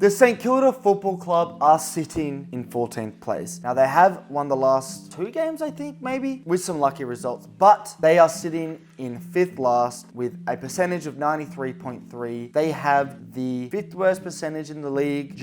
The St Kilda Football Club are sitting in 14th place. Now they have won the last 2 games, I think, maybe, with some lucky results, but they are sitting in 5th last with a percentage of 93.3. They have the 5th worst percentage in the league,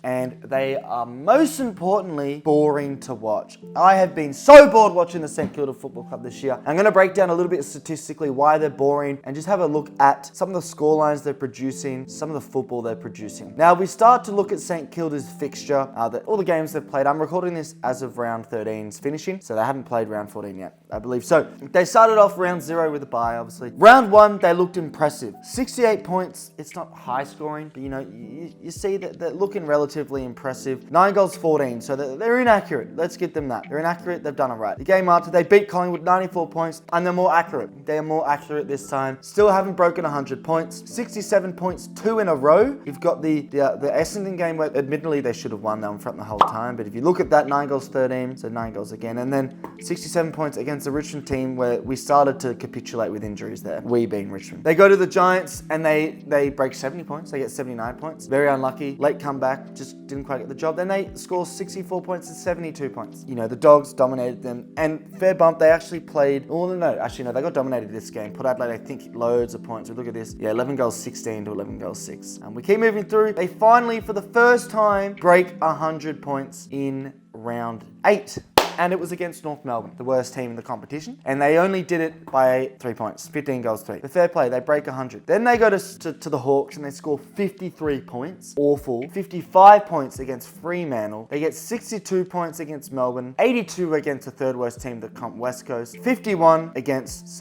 and they are most importantly boring to watch. I have been so bored watching the St Kilda Football Club this year. I'm going to break down a little bit statistically why they're boring and just have a look at some of the scorelines they're producing, some of the football they're producing. Now we start to look at St Kilda's fixture, all the games they've played. I'm recording this as of round 13's finishing, so they haven't played round 14 yet, I believe. So they started off round 0 with a bye, obviously. Round 1, they looked impressive. 68 points. It's not high scoring, but you see that they're looking relatively impressive. 9 goals, 14. So they're inaccurate. Let's give them that. They're inaccurate. They've done it right. The game after, they beat Collingwood 94 points, and they're more accurate. They're more accurate this time. Still haven't broken 100 points. 67 points, 2 in a row. You've got the Essendon game where, admittedly, they should have won. They were in front the whole time. But if you look at that, 9 goals, 13. So 9 goals again. And then 67 points against the Richmond team where we started to capitulate with injuries there. We being Richmond. They go to the Giants and they break 70 points. They get 79 points. Very unlucky. Late comeback. Just didn't quite get the job. Then they score 64 points and 72 points. The Dogs dominated them. And fair bump, they actually played... Oh, no. Actually, no. They got dominated this game. Port Adelaide, I think, loads of points. We look at this. Yeah, 11 goals, 16 to 11 goals, 6. And we keep moving through. They finally, for the first time, break 100 points in round 8. And it was against North Melbourne, the worst team in the competition. And they only did it by 3 points, 15 goals, 3. The fair play, they break 100. Then they go to the Hawks and they score 53 points. Awful. 55 points against Fremantle. They get 62 points against Melbourne. 82 against the third worst team, the comp West Coast. 51 against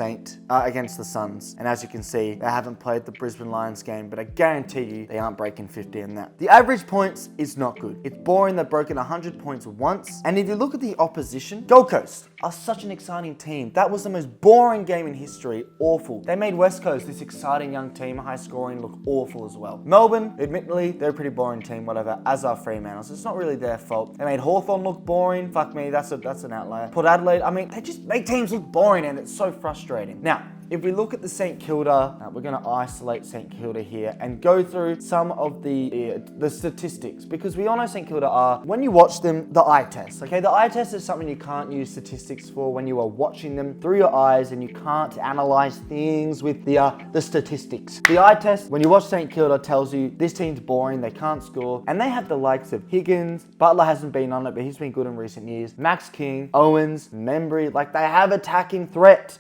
against the Suns. And as you can see, they haven't played the Brisbane Lions game, but I guarantee you they aren't breaking 50 in that. The average points is not good. It's boring. They've broken 100 points once. And if you look at the opposition, Gold Coast are such an exciting team. That was the most boring game in history. Awful. They made West Coast, this exciting young team, high scoring, look awful as well. Melbourne, admittedly, they're a pretty boring team, whatever, as are Fremantle. So it's not really their fault. They made Hawthorn look boring. Fuck me, that's an outlier. Port Adelaide, they just make teams look boring and it's so frustrating. Now, if we look at the St Kilda, we're going to isolate St Kilda here and go through some of the statistics, because we all know St Kilda are, when you watch them, the eye test. Okay, the eye test is something you can't use statistics for when you are watching them through your eyes and you can't analyze things with the statistics. The eye test, when you watch St Kilda, tells you this team's boring, they can't score, and they have the likes of Higgins. Butler hasn't been on it, but he's been good in recent years. Max King, Owens, Membry, they have attacking threat.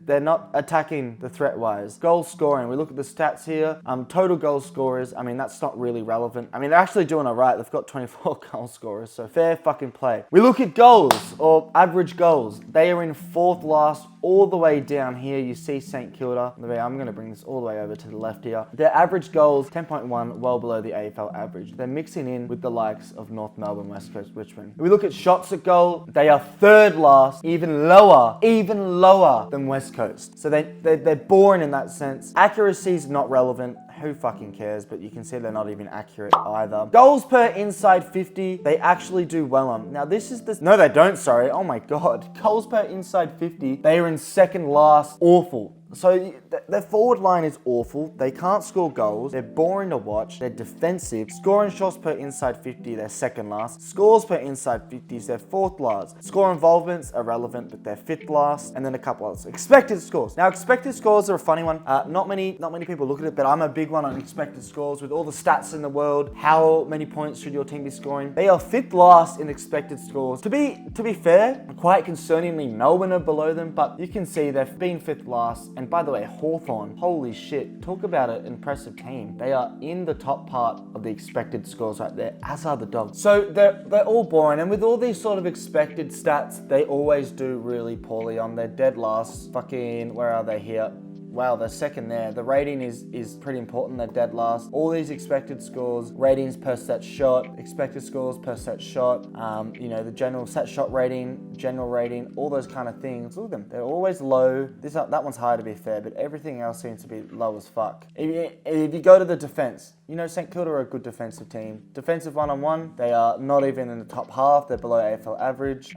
They're not attacking the threat-wise. Goal scoring, we look at the stats here. Total goal scorers, that's not really relevant. They're actually doing all right. They've got 24 goal scorers, so fair fucking play. We look at goals, or average goals. They are in 4th last, all the way down here. You see St Kilda. I'm going to bring this all the way over to the left here. Their average goals, 10.1, well below the AFL average. They're mixing in with the likes of North Melbourne, West Coast, Richmond. If we look at shots at goal, they are 3rd last, even lower than West Coast. So they're boring in that sense. Accuracy is not relevant. Who fucking cares? But you can see they're not even accurate either. Goals per inside 50, they actually do well on. Now this is no, they don't, sorry. Oh my God. Goals per inside 50, they are in 2nd last. Awful. So their forward line is awful. They can't score goals. They're boring to watch. They're defensive. Scoring shots per inside 50, they're 2nd last. Scores per inside 50s, they're 4th last. Score involvements are relevant, but they're 5th last. And then a couple others. Expected scores. Now, expected scores are a funny one. Not many people look at it, but I'm a big one on expected scores. With all the stats in the world, how many points should your team be scoring? They are 5th last in expected scores. To be fair, quite concerningly, Melbourne are below them, but you can see they've been 5th last. And by the way, Hawthorn, holy shit, talk about an impressive team. They are in the top part of the expected scores right there, as are the Dogs. So they're all boring, and with all these sort of expected stats, they always do really poorly on their dead last. Fucking, where are they here? Wow, they're 2nd there. The rating is pretty important. They're dead last. All these expected scores, ratings per set shot, expected scores per set shot, the general set shot rating, general rating, all those kind of things. Look at them. They're always low. That one's high to be fair, but everything else seems to be low as fuck. If you go to the defense, St Kilda are a good defensive team. Defensive one-on-one, they are not even in the top half. They're below AFL average.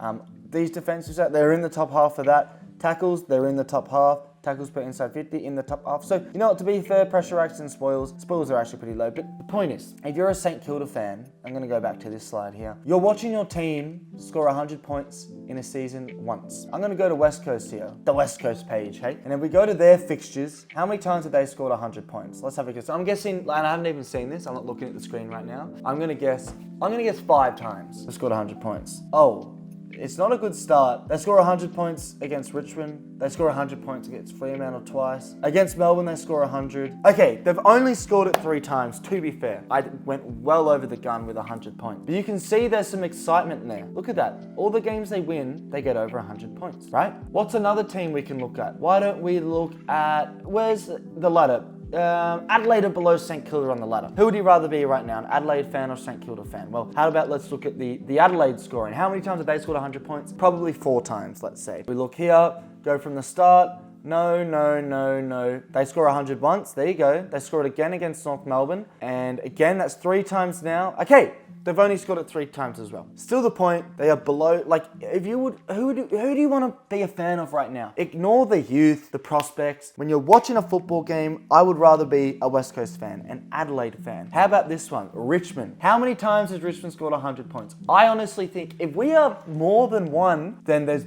These defensives, they're in the top half for that. Tackles, they're in the top half. tackles per inside 50 in the top half. So, you know what, to be fair, pressure acts and spoils are actually pretty low. But the point is, if you're a St Kilda fan, I'm going to go back to this slide here. You're watching your team score 100 points in a season once. I'm going to go to West Coast here, the West Coast page, hey? And if we go to their fixtures, how many times have they scored 100 points? Let's have a guess. I'm guessing, and I haven't even seen this, I'm not looking at the screen right now. I'm going to guess 5 times they scored 100 points. Oh, it's not a good start. They score 100 points against Richmond. They score 100 points against Fremantle twice. Against Melbourne, they score 100. Okay, they've only scored it 3 times, to be fair. I went well over the gun with 100 points. But you can see there's some excitement in there. Look at that. All the games they win, they get over 100 points, right? What's another team we can look at? Why don't we look at, where's the ladder? Adelaide are below St Kilda on the ladder. Who would you rather be right now, an Adelaide fan or St Kilda fan? Well, how about let's look at the Adelaide scoring. How many times have they scored 100 points? Probably 4 times, let's say. We look here, go from the start. No. They score 100 once. There you go. They scored again against North Melbourne. And again, that's 3 times now. Okay. They've only scored it 3 times as well. Still the point, they are below, like, if you would, who do you want to be a fan of right now? Ignore the youth, the prospects. When you're watching a football game, I would rather be a West Coast fan, an Adelaide fan. How about this one? Richmond. How many times has Richmond scored 100 points? I honestly think if we are more than 1, then there's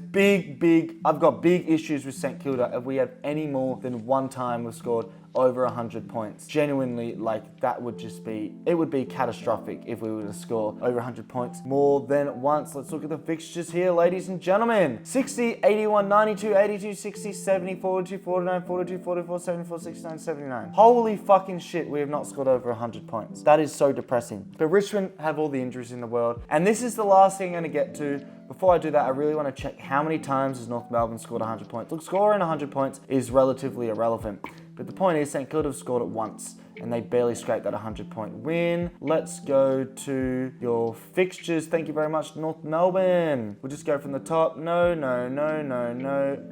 I've got big issues with St Kilda if we have any more than 1 time we've scored over 100 points. Genuinely, like, that would just be, it would be catastrophic if we were to score over 100 points more than once. Let's look at the fixtures here, ladies and gentlemen. 60, 81, 92, 82, 60, 70, 42, 49, 42, 44, 74, 69, 79. Holy fucking shit, we have not scored over 100 points. That is so depressing. But Richmond have all the injuries in the world. And this is the last thing I'm going to get to. Before I do that, I really want to check how many times has North Melbourne scored 100 points. Look, scoring 100 points is relatively irrelevant. But the point is, St Kilda have scored it once, and they barely scraped that 100-point win. Let's go to your fixtures. Thank you very much, North Melbourne. We'll just go from the top. No.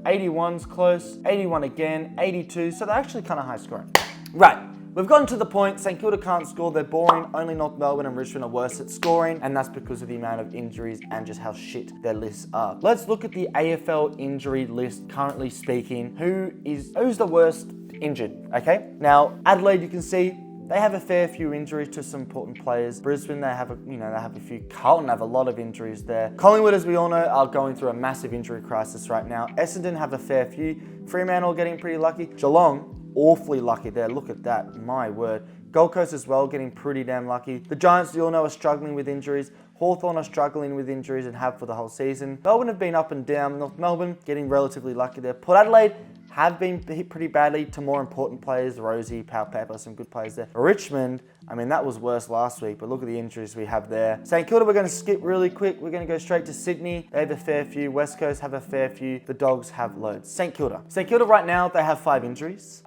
81's close. 81 again. 82. So they're actually kind of high scoring. Right. We've gotten to the point, St Kilda can't score, they're boring. Only North Melbourne and Richmond are worse at scoring, and that's because of the amount of injuries and just how shit their lists are. Let's look at the AFL injury list, currently speaking. Who's the worst injured, okay? Now, Adelaide, you can see, they have a fair few injuries to some important players. Brisbane, they have a few. Carlton have a lot of injuries there. Collingwood, as we all know, are going through a massive injury crisis right now. Essendon have a fair few. Fremantle getting pretty lucky. Geelong, awfully lucky there. Look at that, my word. Gold Coast as well, getting pretty damn lucky. The Giants, you all know, are struggling with injuries. Hawthorn are struggling with injuries and have for the whole season. Melbourne have been up and down. North Melbourne getting relatively lucky there. Port Adelaide have been hit pretty badly to more important players. Rosie, Pal Pepper, some good players there. Richmond, I mean, that was worse last week, but look at the injuries we have there. St Kilda, we're going to skip really quick. We're going to go straight to Sydney. They have a fair few. West Coast have a fair few. The Dogs have loads. St Kilda. St Kilda right now, they have 5 injuries.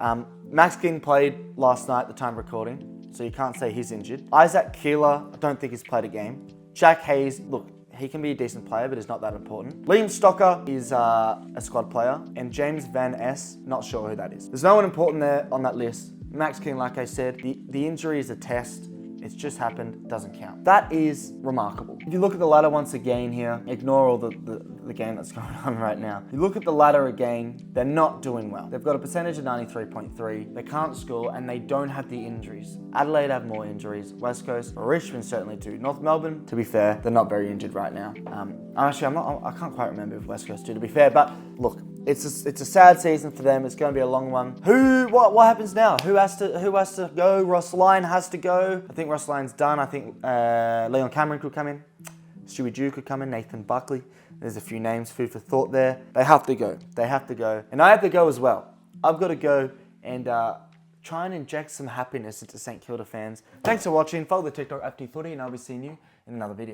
Max King played last night at the time of recording, so you can't say he's injured. Isaac Keeler, I don't think he's played a game. Jack Hayes, look, he can be a decent player, but he's not that important. Liam Stocker is a squad player, and James Van S, not sure who that is. There's no one important there on that list. Max King, like I said, the injury is a test. It's just happened, doesn't count. That is remarkable. If you look at the ladder once again here, ignore all the game that's going on right now. You look at the ladder again, they're not doing well. They've got a percentage of 93.3. They can't score and they don't have the injuries. Adelaide have more injuries. West Coast, Richmond certainly do. North Melbourne, to be fair, they're not very injured right now. I can't quite remember if West Coast do, to be fair, but look, it's a sad season for them. It's going to be a long one. What happens now? Who has to go? Ross Lyon has to go. I think Ross Lyon's done. I think Leon Cameron could come in. Stewie Dew could come in. Nathan Buckley. There's a few names, food for thought there. They have to go. They have to go. And I have to go as well. I've got to go and try and inject some happiness into St Kilda fans. Thanks for watching. Follow the TikTok FTFooty and I'll be seeing you in another video.